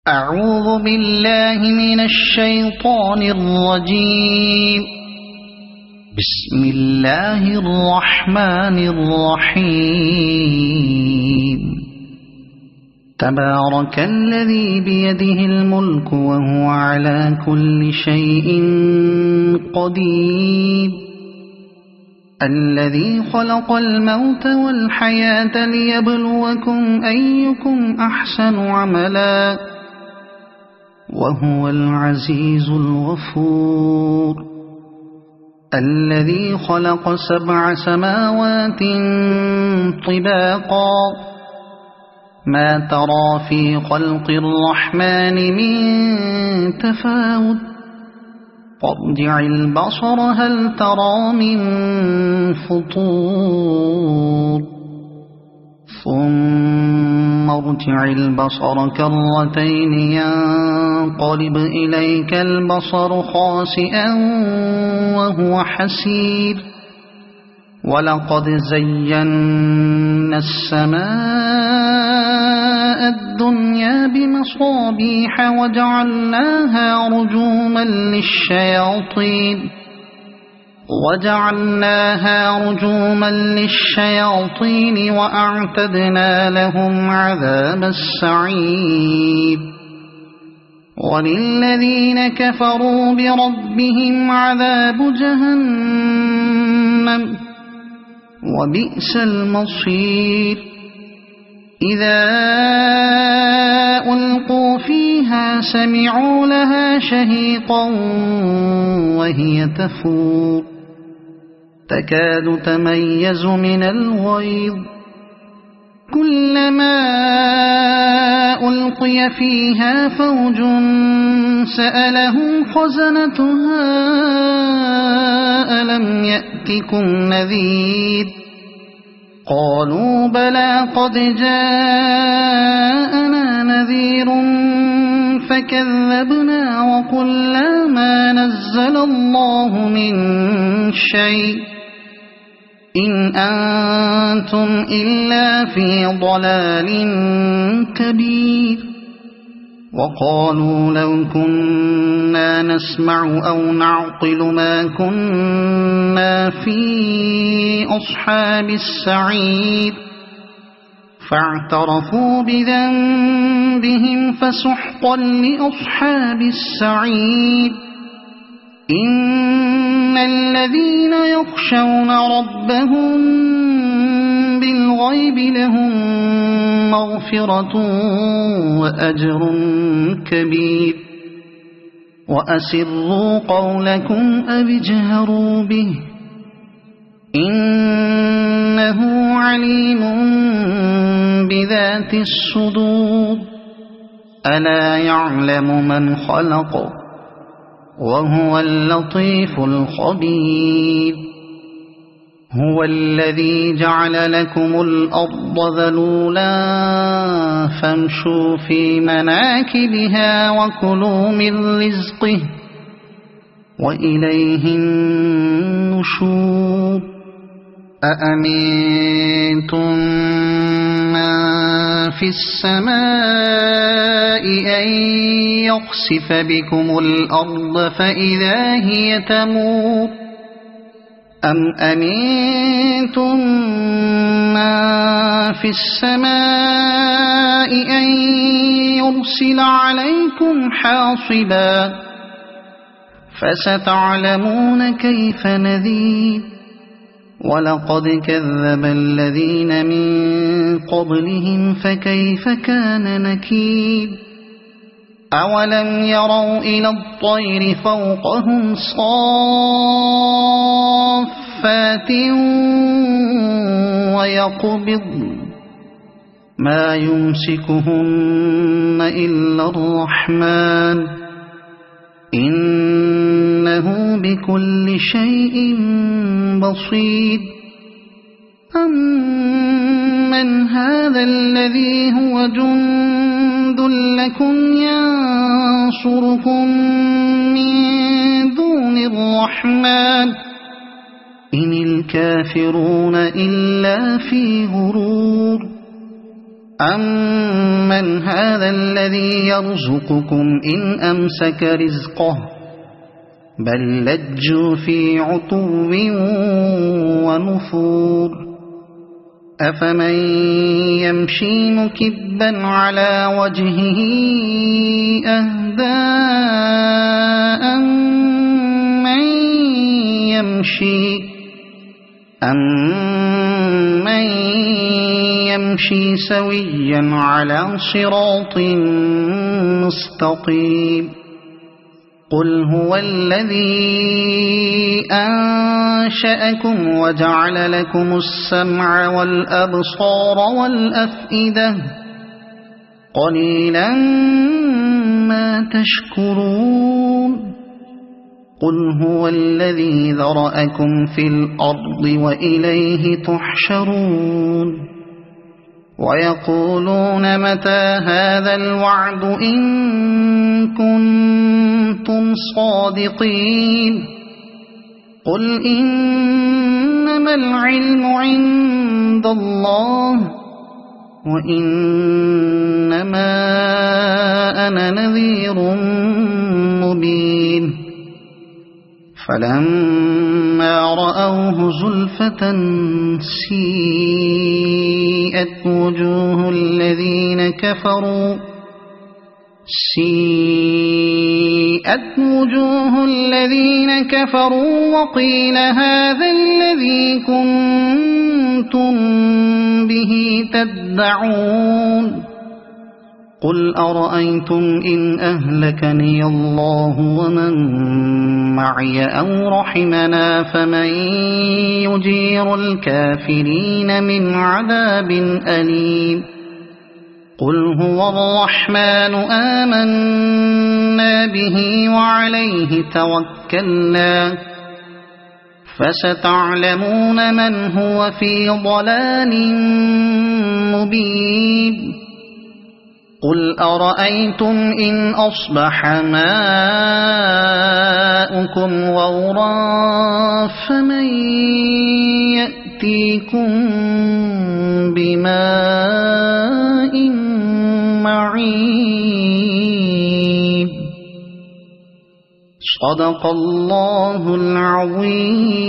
أعوذ بالله من الشيطان الرجيم. بسم الله الرحمن الرحيم. تبارك الذي بيده الملك وهو على كل شيء قدير. الذي خلق الموت والحياة ليبلوكم أيكم أحسن عملا وهو العزيز الغفور. الذي خلق 7 سماوات طباقا ما ترى في خلق الرحمن من تفاوت فارجع البصر هل ترى من فطور ثم ارجع البصر كرتين ينقلب إليك البصر خاسئا وهو حسير. ولقد زينا السماء الدنيا بمصابيح وجعلناها رجوما للشياطين وأعتدنا لهم عذاب السعير. وللذين كفروا بربهم عذاب جهنم وبئس المصير. إذا ألقوا فيها سمعوا لها شهيقا وهي تفور تكاد تميز من الغيظ. كلما ألقي فيها فوج سألهم خزنتها ألم يأتكم نذير قالوا بلى قد جاءنا نذير فكذبنا وقلنا ما نزل الله من شيء إن أنتم إلا في ضلال كبير. وقالوا لو كنا نسمع أو نعقل ما كنا في أصحاب السعير فاعترفوا بذنبهم فسحقا لأصحاب السعير. إن الذين يخشون ربهم بالغيب لهم مغفرة وأجر كبير. وأسروا قولكم أو اجهروا به إنه عليم بذات الصدور. ألا يعلم من خلق وهو اللطيف الخبير. هو الذي جعل لكم الأرض ذلولا فامشوا في مناكبها وكلوا من رزقه وإليه النشور. أأمنتم من في السماء أن يخسف بكم الأرض فإذا هي تمور أم أمنتم من في السماء أن يرسل عليكم حاصبا فستعلمون كيف نذير. ولقد كذب الذين من قبلهم فكيف كان نكير. أولم يروا إلى الطير فوقهم صافات ويقبضن ما يمسكهن إلا الرحمن إنه بكل شيء بصير. أمن هذا الذي هو جند لكم ينصركم من دون الرحمن إن الكافرون إلا في غرور. أمن أمن هذا الذي يرزقكم إن أمسك رزقه بل لجوا في عتو ونفور أفمن يمشي مكبا على وجهه أهدى أمن يمشي سويا على صراط مستقيم قل هو الذي أنشأكم وجعل لكم السمع والأبصار والأفئدة قليلا ما تشكرون قل هو الذي ذرأكم في الأرض وإليه تحشرون ويقولون متى هذا الوعد إن كنتم صادقين قل إنما العلم عند الله وإنما أنا نذير مبين فلما رأوه زلفة سيئت وجوه الذين كفروا وقيل هذا الذي كنتم به تدعون قل أرأيتم إن أهلكني الله ومن معي أو رحمنا فمن يجير الكافرين من عذاب أليم قل هو الرحمن آمنا به وعليه توكلنا فستعلمون من هو في ضلال مبين قل أرأيتم إن أصبح ماؤكم غورا فمن يأتيكم بماء معين صدق الله العظيم.